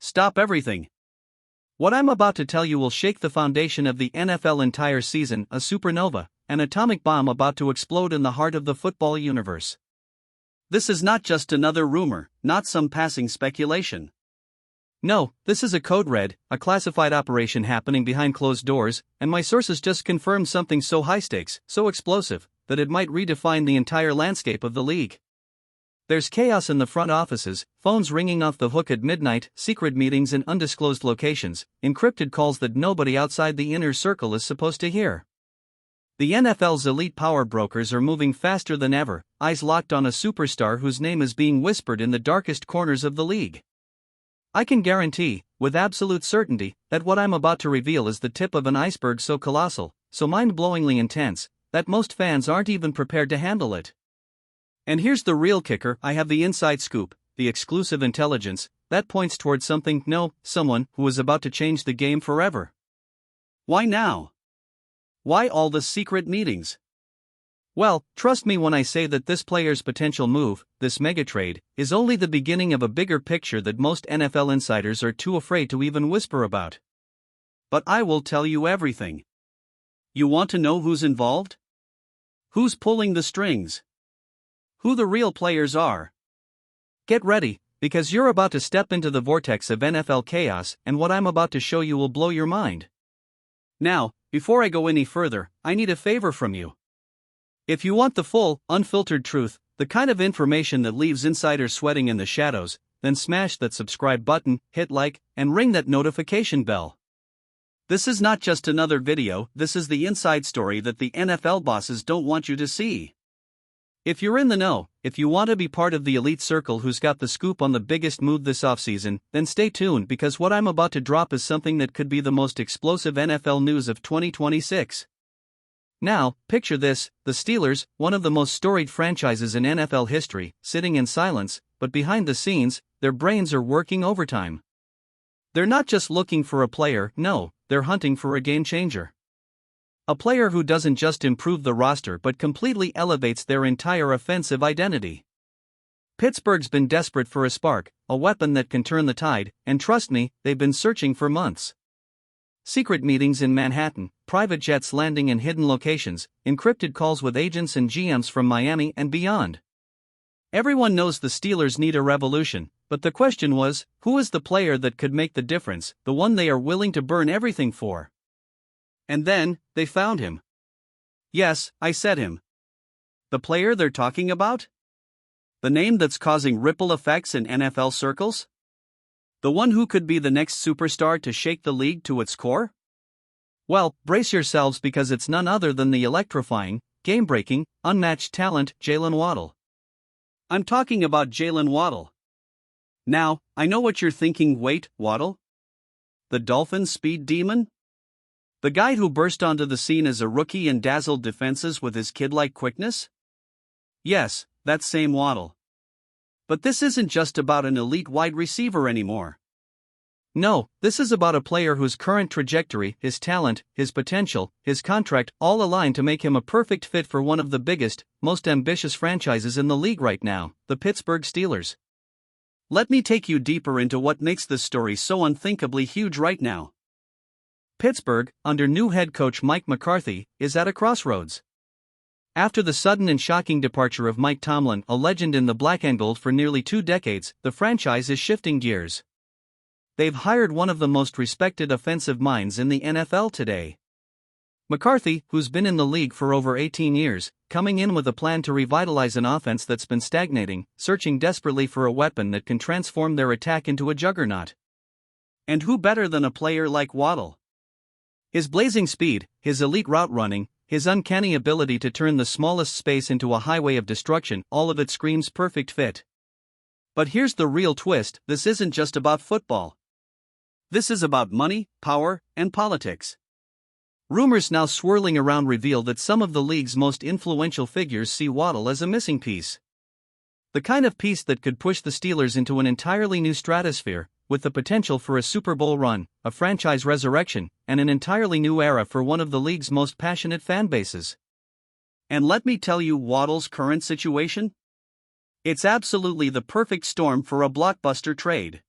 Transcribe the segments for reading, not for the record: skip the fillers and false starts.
stop everything. What I'm about to tell you will shake the foundation of the NFL entire season, a supernova, an atomic bomb about to explode in the heart of the football universe. This is not just another rumor, not some passing speculation. No, this is a code red, a classified operation happening behind closed doors, and my sources just confirmed something so high stakes, so explosive, that it might redefine the entire landscape of the league. There's chaos in the front offices, phones ringing off the hook at midnight, secret meetings in undisclosed locations, encrypted calls that nobody outside the inner circle is supposed to hear. The NFL's elite power brokers are moving faster than ever, eyes locked on a superstar whose name is being whispered in the darkest corners of the league. I can guarantee, with absolute certainty, that what I'm about to reveal is the tip of an iceberg so colossal, so mind-blowingly intense, that most fans aren't even prepared to handle it. And here's the real kicker: I have the inside scoop, the exclusive intelligence, that points towards someone who is about to change the game forever. Why now? Why all the secret meetings? Well, trust me when I say that this player's potential move, this mega trade, is only the beginning of a bigger picture that most NFL insiders are too afraid to even whisper about. But I will tell you everything. You want to know who's involved? Who's pulling the strings? Who the real players are? Get ready, because you're about to step into the vortex of NFL chaos, and what I'm about to show you will blow your mind. Now, before I go any further, I need a favor from you. If you want the full, unfiltered truth, the kind of information that leaves insiders sweating in the shadows, then smash that subscribe button, hit like, and ring that notification bell. This is not just another video, this is the inside story that the NFL bosses don't want you to see. If you're in the know, if you want to be part of the elite circle who's got the scoop on the biggest move this offseason, then stay tuned, because what I'm about to drop is something that could be the most explosive NFL news of 2026. Now, picture this: the Steelers, one of the most storied franchises in NFL history, sitting in silence, but behind the scenes, their brains are working overtime. They're not just looking for a player, no, they're hunting for a game changer. A player who doesn't just improve the roster but completely elevates their entire offensive identity. Pittsburgh's been desperate for a spark, a weapon that can turn the tide, and trust me, they've been searching for months. Secret meetings in Manhattan, private jets landing in hidden locations, encrypted calls with agents and GMs from Miami and beyond. Everyone knows the Steelers need a revolution, but the question was, who is the player that could make the difference, the one they are willing to burn everything for? And then, they found him. Yes, I said him. The player they're talking about? The name that's causing ripple effects in NFL circles? The one who could be the next superstar to shake the league to its core? Well, brace yourselves, because it's none other than the electrifying, game-breaking, unmatched talent, Jaylen Waddle. I'm talking about Jaylen Waddle. Now, I know what you're thinking: wait, Waddle? The Dolphins' speed demon? The guy who burst onto the scene as a rookie and dazzled defenses with his kid-like quickness? Yes, that same Waddle. But this isn't just about an elite wide receiver anymore. No, this is about a player whose current trajectory, his talent, his potential, his contract, all align to make him a perfect fit for one of the biggest, most ambitious franchises in the league right now, the Pittsburgh Steelers. Let me take you deeper into what makes this story so unthinkably huge right now. Pittsburgh, under new head coach Mike McCarthy, is at a crossroads. After the sudden and shocking departure of Mike Tomlin, a legend in the black and gold for nearly 2 decades, the franchise is shifting gears. They've hired one of the most respected offensive minds in the NFL today. McCarthy, who's been in the league for over 18 years, coming in with a plan to revitalize an offense that's been stagnating, searching desperately for a weapon that can transform their attack into a juggernaut. And who better than a player like Waddle? His blazing speed, his elite route running, his uncanny ability to turn the smallest space into a highway of destruction, all of it screams perfect fit. But here's the real twist: this isn't just about football. This is about money, power, and politics. Rumors now swirling around reveal that some of the league's most influential figures see Waddle as a missing piece. The kind of piece that could push the Steelers into an entirely new stratosphere, with the potential for a Super Bowl run, a franchise resurrection, and an entirely new era for one of the league's most passionate fan bases. And let me tell you Waddle's current situation? It's absolutely the perfect storm for a blockbuster trade.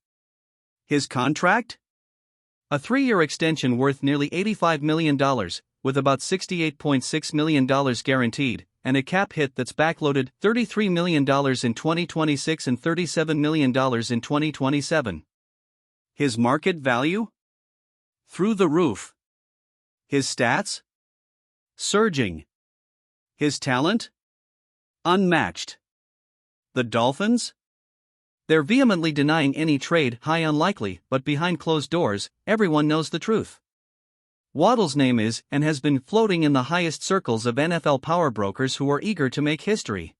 His contract? A 3-year extension worth nearly $85 million, with about $68.6 million guaranteed, and a cap hit that's backloaded $33 million in 2026 and $37 million in 2027. His market value? Through the roof. His stats? Surging. His talent? Unmatched. The Dolphins? They're vehemently denying any trade, high unlikely, but behind closed doors, everyone knows the truth. Waddle's name is and has been floating in the highest circles of NFL power brokers who are eager to make history.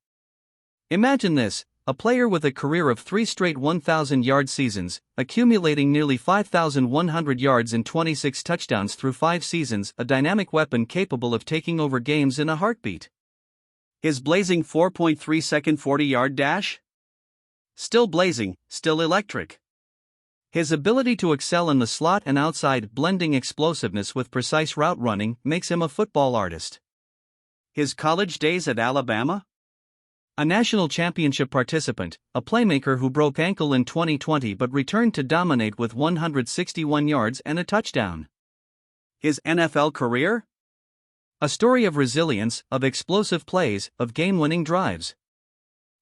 Imagine this: a player with a career of 3 straight 1,000-yard seasons, accumulating nearly 5,100 yards and 26 touchdowns through 5 seasons, a dynamic weapon capable of taking over games in a heartbeat. His blazing 4.3-second 40-yard dash? Still blazing, still electric. His ability to excel in the slot and outside, blending explosiveness with precise route running, makes him a football artist. His college days at Alabama? A national championship participant, a playmaker who broke ankle in 2020 but returned to dominate with 161 yards and a touchdown. His NFL career? A story of resilience, of explosive plays, of game-winning drives.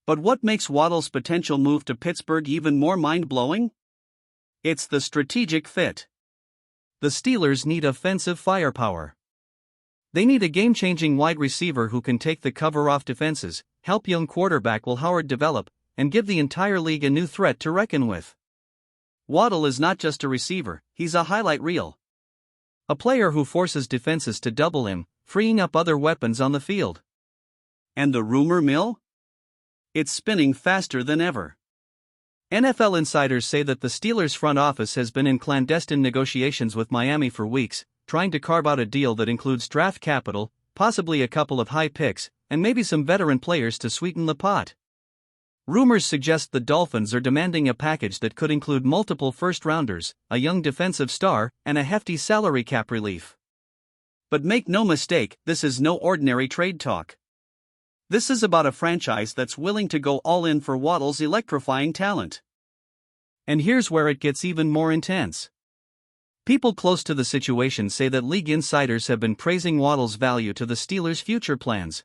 But what makes Waddle's potential move to Pittsburgh even more mind-blowing? It's the strategic fit. The Steelers need offensive firepower. They need a game-changing wide receiver who can take the cover off defenses, help young quarterback Will Howard develop, and give the entire league a new threat to reckon with. Waddle is not just a receiver, he's a highlight reel. A player who forces defenses to double him, freeing up other weapons on the field. And the rumor mill? It's spinning faster than ever. NFL insiders say that the Steelers' front office has been in clandestine negotiations with Miami for weeks, trying to carve out a deal that includes draft capital, possibly a couple of high picks, and maybe some veteran players to sweeten the pot. Rumors suggest the Dolphins are demanding a package that could include multiple first-rounders, a young defensive star, and a hefty salary cap relief. But make no mistake, this is no ordinary trade talk. This is about a franchise that's willing to go all in for Waddle's electrifying talent. And here's where it gets even more intense. People close to the situation say that league insiders have been praising Waddle's value to the Steelers' future plans.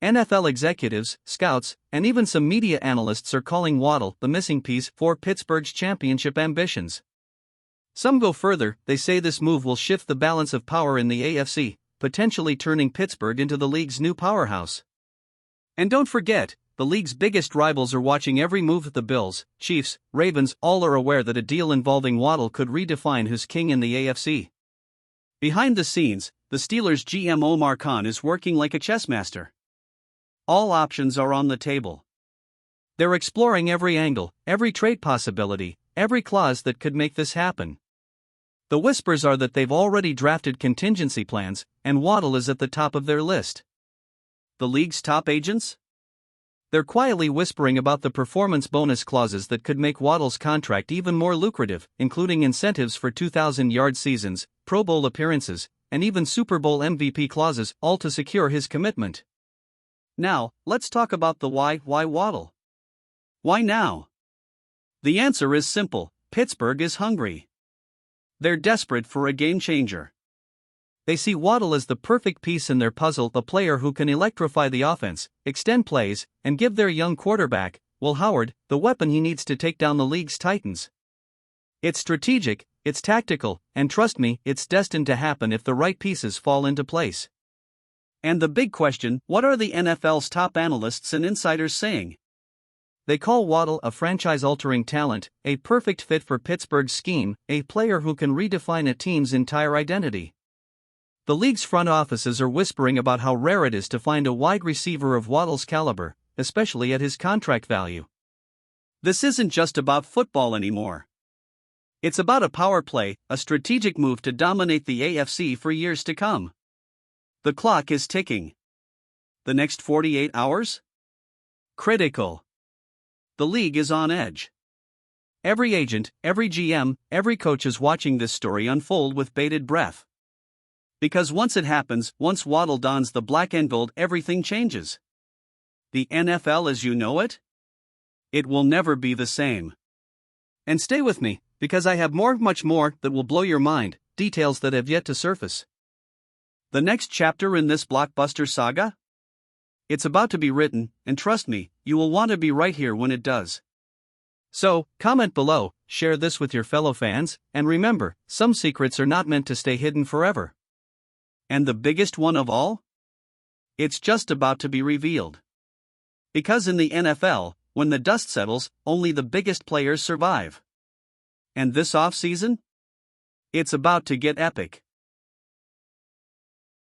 NFL executives, scouts, and even some media analysts are calling Waddle the missing piece for Pittsburgh's championship ambitions. Some go further, they say this move will shift the balance of power in the AFC, potentially turning Pittsburgh into the league's new powerhouse. And don't forget, the league's biggest rivals are watching every move. The Bills, Chiefs, Ravens, all are aware that a deal involving Waddle could redefine who's king in the AFC. Behind the scenes, the Steelers' GM Omar Khan is working like a chess master. All options are on the table. They're exploring every angle, every trade possibility, every clause that could make this happen. The whispers are that they've already drafted contingency plans, and Waddle is at the top of their list. The league's top agents? They're quietly whispering about the performance bonus clauses that could make Waddle's contract even more lucrative, including incentives for 2,000-yard seasons, Pro Bowl appearances, and even Super Bowl MVP clauses, all to secure his commitment. Now, let's talk about the why. Why Waddle? Why now? The answer is simple: Pittsburgh is hungry. They're desperate for a game-changer. They see Waddle as the perfect piece in their puzzle, a player who can electrify the offense, extend plays, and give their young quarterback, Will Howard, the weapon he needs to take down the league's titans. It's strategic, it's tactical, and trust me, it's destined to happen if the right pieces fall into place. And the big question: what are the NFL's top analysts and insiders saying? They call Waddle a franchise-altering talent, a perfect fit for Pittsburgh's scheme, a player who can redefine a team's entire identity. The league's front offices are whispering about how rare it is to find a wide receiver of Waddle's caliber, especially at his contract value. This isn't just about football anymore. It's about a power play, a strategic move to dominate the AFC for years to come. The clock is ticking. The next 48 hours? Critical. The league is on edge. Every agent, every GM, every coach is watching this story unfold with bated breath. Because once it happens, once Waddle dons the black and gold, everything changes. The NFL as you know it? It will never be the same. And stay with me, because I have much more that will blow your mind, details that have yet to surface. The next chapter in this blockbuster saga? It's about to be written, and trust me, you will want to be right here when it does. So, comment below, share this with your fellow fans, and remember, some secrets are not meant to stay hidden forever. And the biggest one of all? It's just about to be revealed. Because in the NFL, when the dust settles, only the biggest players survive. And this offseason? It's about to get epic.